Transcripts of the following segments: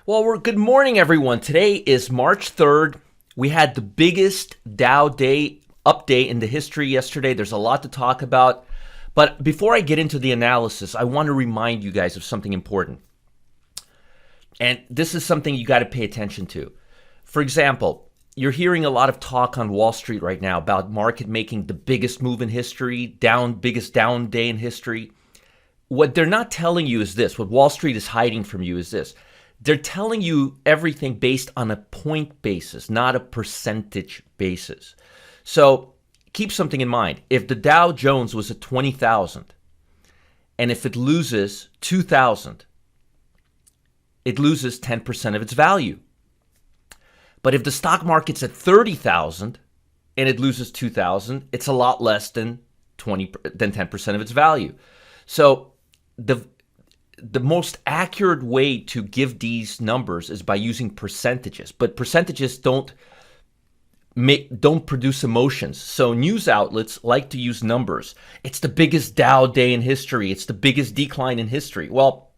Well, good morning, everyone. Today is March 3rd. We had the biggest Dow Day update in the history yesterday. There's a lot to talk about. But before I get into the analysis, I want to remind you guys of something important. And this is something you got to pay attention to. For example, you're hearing a lot of talk on Wall Street right now about market making the biggest move in history, biggest down day in history. What they're not telling you is this. What Wall Street is hiding from you is this. They're telling you everything based on a point basis, not a percentage basis. So keep something in mind. If the Dow Jones was at 20,000 and if it loses 2,000, it loses 10% of its value. But if the stock market's at 30,000 and it loses 2,000, it's a lot less than 10% of its value. So the most accurate way to give these numbers is by using percentages, but percentages don't produce emotions. So news outlets like to use numbers. It's the biggest Dow day in history. It's the biggest decline in history. Well,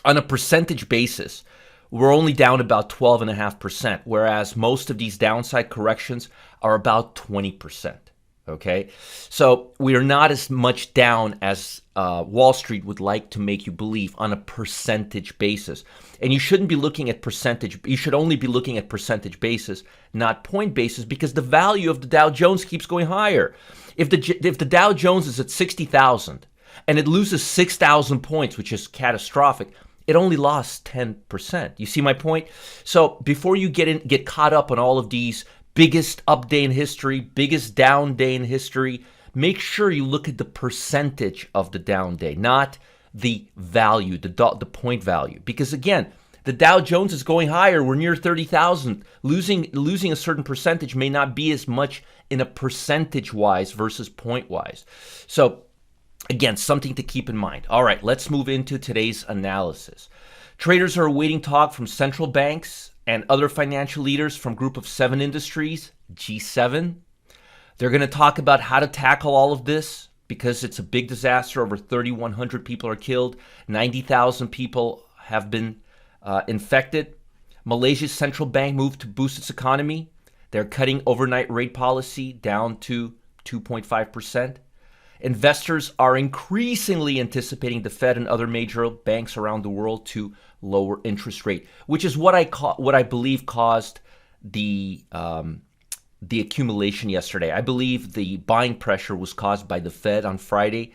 on a percentage basis, we're only down about 12.5%, whereas most of these downside corrections are about 20%. Okay, so we are not as much down as Wall Street would like to make you believe on a percentage basis. And you shouldn't be looking at percentage. You should only be looking at percentage basis, not point basis, because the value of the Dow Jones keeps going higher. If the Dow Jones is at 60,000 and it loses 6,000 points, which is catastrophic, it only lost 10%. You see my point? So before you get caught up on all of these biggest up day in history, biggest down day in history, make sure you look at the percentage of the down day, not the value, the point value. Because again, the Dow Jones is going higher. We're near 30,000. Losing a certain percentage may not be as much in a percentage-wise versus point-wise. So again, something to keep in mind. All right, let's move into today's analysis. Traders are awaiting talk from central banks and other financial leaders from Group of 7 industries, G7. They're going to talk about how to tackle all of this because it's a big disaster. Over 3,100 people are killed. 90,000 people have been infected. Malaysia's central bank moved to boost its economy. They're cutting overnight rate policy down to 2.5%. Investors are increasingly anticipating the Fed and other major banks around the world to lower interest rate, which is what I believe caused the accumulation yesterday. I believe the buying pressure was caused by the Fed on Friday,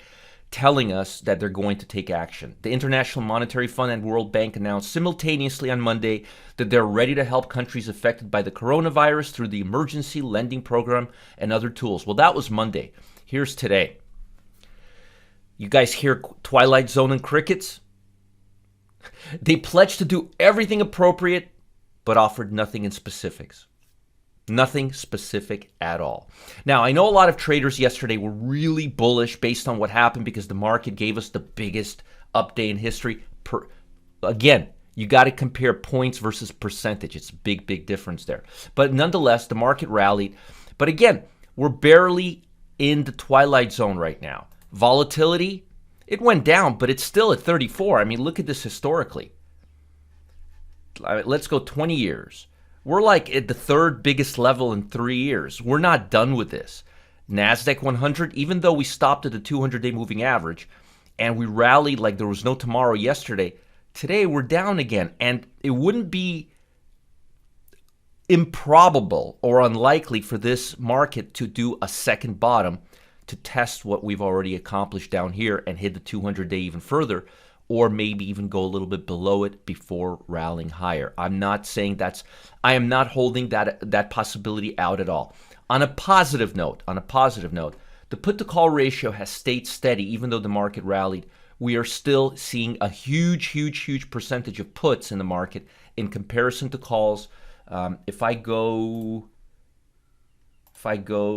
telling us that they're going to take action. The International Monetary Fund and World Bank announced simultaneously on Monday that they're ready to help countries affected by the coronavirus through the emergency lending program and other tools. Well, that was Monday. Here's today. You guys hear Twilight Zone and crickets? They pledged to do everything appropriate, but offered nothing in specifics. Nothing specific at all. Now, I know a lot of traders yesterday were really bullish based on what happened because the market gave us the biggest up day in history. Again, you got to compare points versus percentage. It's a big, big difference there. But nonetheless, the market rallied. But again, we're barely in the Twilight Zone right now. Volatility, it went down, but it's still at 34. I mean, look at this historically. Let's go 20 years. We're like at the third biggest level in 3 years. We're not done with this. NASDAQ 100, even though we stopped at the 200-day moving average and we rallied like there was no tomorrow yesterday, today we're down again. And it wouldn't be improbable or unlikely for this market to do a second bottom to test what we've already accomplished down here and hit the 200-day even further, or maybe even go a little bit below it before rallying higher. I'm not saying I am not holding that possibility out at all. On a positive note, the put to call ratio has stayed steady even though the market rallied. We are still seeing a huge percentage of puts in the market in comparison to calls. If I go,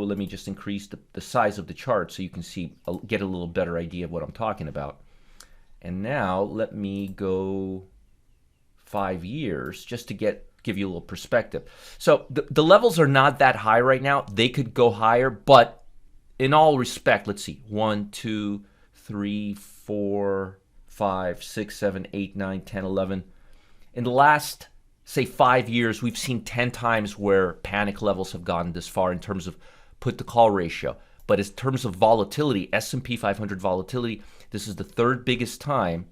let me just increase the size of the chart so you can get a little better idea of what I'm talking about. And now let me go 5 years just to give you a little perspective. So the levels are not that high right now. They could go higher, but in all respect, let's see, 1, 2, 3, 4, 5, 6, 7, 8, 9, 10, 11. In the last, say, 5 years, we've seen 10 times where panic levels have gone this far in terms of put to call ratio. But in terms of volatility, S&P 500 volatility, this is the third biggest time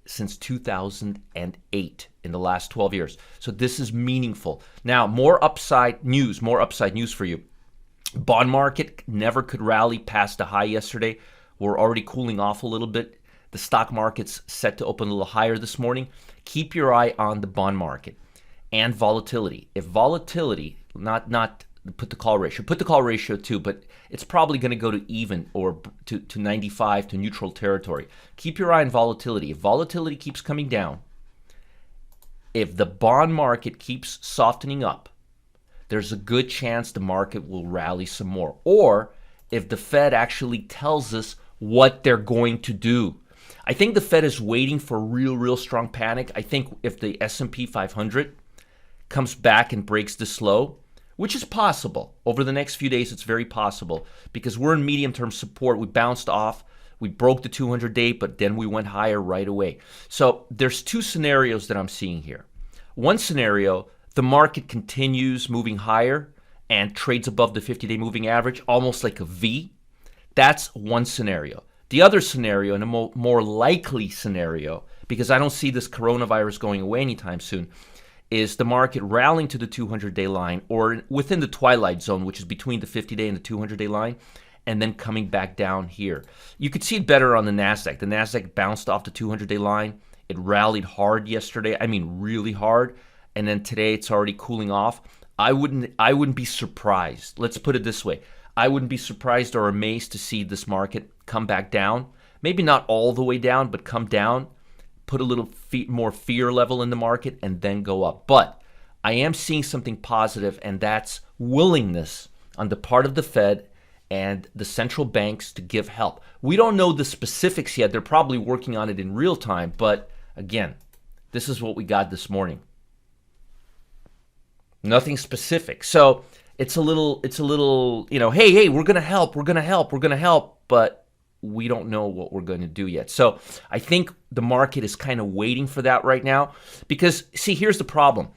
since 2008 in the last 12 years. So this is meaningful. Now, more upside news for you. Bond market never could rally past the high yesterday. We're already cooling off a little bit. The stock market's set to open a little higher this morning. Keep your eye on the bond market and volatility. If volatility, not put the call ratio too, but it's probably going to go to even or to 95 to neutral territory. Keep your eye on volatility. If volatility keeps coming down, if the bond market keeps softening up, there's a good chance the market will rally some more. Or if the Fed actually tells us what they're going to do. I think the Fed is waiting for real strong panic. I think if the S&P 500 comes back and breaks this low, which is possible. Over the next few days, it's very possible because we're in medium-term support. We bounced off. We broke the 200-day, but then we went higher right away. So there's two scenarios that I'm seeing here. One scenario, the market continues moving higher and trades above the 50-day moving average, almost like a V. That's one scenario. The other scenario, and a more likely scenario, because I don't see this coronavirus going away anytime soon, is the market rallying to the 200-day line or within the Twilight Zone, which is between the 50-day and the 200-day line, and then coming back down here. You could see it better on the NASDAQ. The NASDAQ bounced off the 200-day line. It rallied hard yesterday. I mean, really hard. And then today it's already cooling off. I wouldn't be surprised. Let's put it this way. I wouldn't be surprised or amazed to see this market come back down. Maybe not all the way down, but come down, put a little more fear level in the market, and then go up. But I am seeing something positive, and that's willingness on the part of the Fed and the central banks to give help. We don't know the specifics yet. They're probably working on it in real time. But again, this is what we got this morning. Nothing specific. So it's a little, hey, we're going to help, but we don't know what we're going to do yet. So I think the market is kind of waiting for that right now because, see, here's the problem.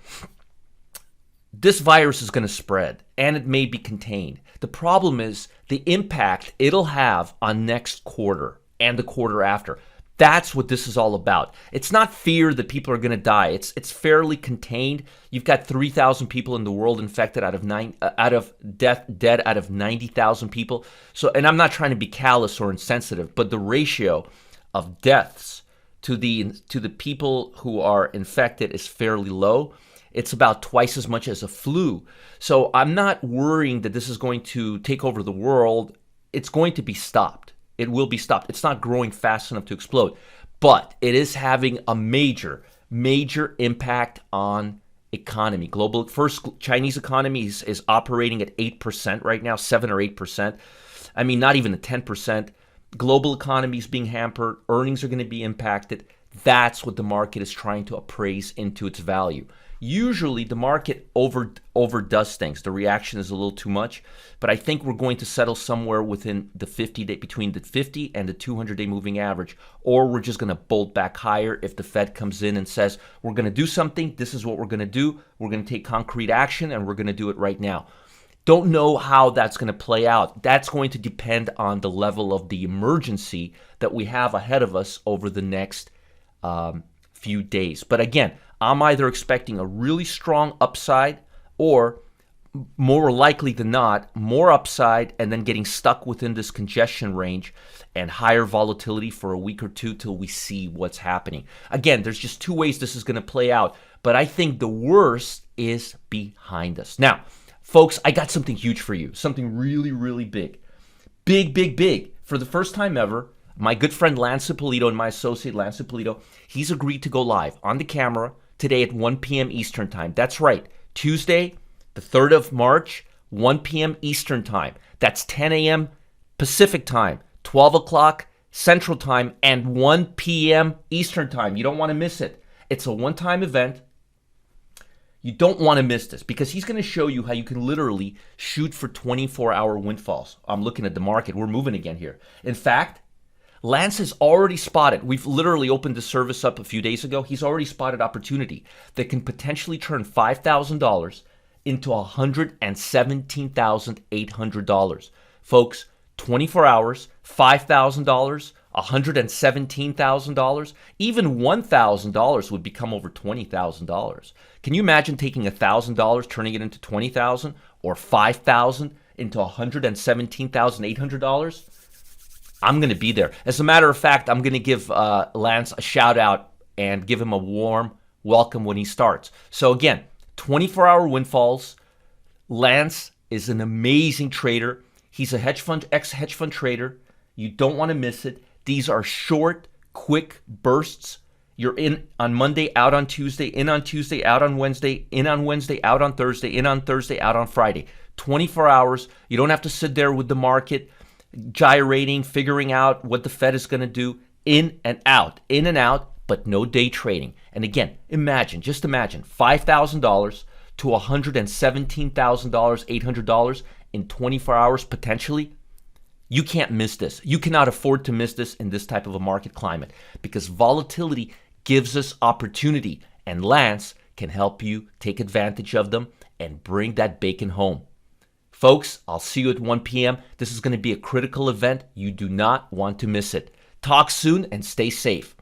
This virus is going to spread and it may be contained. The problem is the impact it'll have on next quarter and the quarter after. That's what this is all about. It's not fear that people are going to die. It's fairly contained. You've got 3,000 people in the world infected out of 90,000 people. So, and I'm not trying to be callous or insensitive, but the ratio of deaths to the people who are infected is fairly low. It's about twice as much as a flu. So I'm not worrying that this is going to take over the world. It's going to be stopped. It will be stopped. It's not growing fast enough to explode, but it is having a major impact on economy. Chinese economy is operating at 8% right now, 7 or 8%. I mean, not even a 10%. Global economy is being hampered. Earnings are going to be impacted. That's what the market is trying to appraise into its value. Usually the market overdoes things. The reaction is a little too much, but I think we're going to settle somewhere within the 50-day, between the 50 and the 200-day moving average, or we're just going to bolt back higher if the Fed comes in and says, we're going to do something, this is what we're going to do, we're going to take concrete action, and we're going to do it right now. Don't know how that's going to play out. That's going to depend on the level of the emergency that we have ahead of us over the next few days. But again, I'm either expecting a really strong upside or, more likely than not, more upside and then getting stuck within this congestion range and higher volatility for a week or two till we see what's happening. Again, there's just two ways this is going to play out, but I think the worst is behind us. Now, folks, I got something huge for you, something really big. Big. For the first time ever, my good friend Lance Ippolito and my associate Lance Ippolito, he's agreed to go live on the camera today at 1 p.m. Eastern Time. That's right. Tuesday, the 3rd of March, 1 p.m. Eastern Time. That's 10 a.m. Pacific Time, 12 o'clock Central Time, and 1 p.m. Eastern Time. You don't want to miss it. It's a one-time event. You don't want to miss this because he's going to show you how you can literally shoot for 24-hour windfalls. I'm looking at the market. We're moving again here. In fact, Lance has already spotted, we've literally opened the service up a few days ago. He's already spotted opportunity that can potentially turn $5,000 into $117,800. Folks, 24 hours, $5,000, $117,000, even $1,000 would become over $20,000. Can you imagine taking $1,000, turning it into $20,000, or $5,000 into $117,800? I'm going to be there. As a matter of fact, I'm going to give Lance a shout out and give him a warm welcome when he starts. So again, 24-hour windfalls. Lance is an amazing trader. He's a ex-hedge fund trader. You don't want to miss it. These are short, quick bursts. You're in on Monday, out on Tuesday, in on Tuesday, out on Wednesday, in on Wednesday, out on Thursday, in on Thursday, out on Friday. 24 hours. You don't have to sit there with the market gyrating, figuring out what the Fed is going to do. In and out, but no day trading. And again, just imagine $5,000 to $117,000, $800 in 24 hours potentially. You can't miss this. You cannot afford to miss this in this type of a market climate, because volatility gives us opportunity, and Lance can help you take advantage of them and bring that bacon home. Folks, I'll see you at 1 p.m. This is going to be a critical event. You do not want to miss it. Talk soon and stay safe.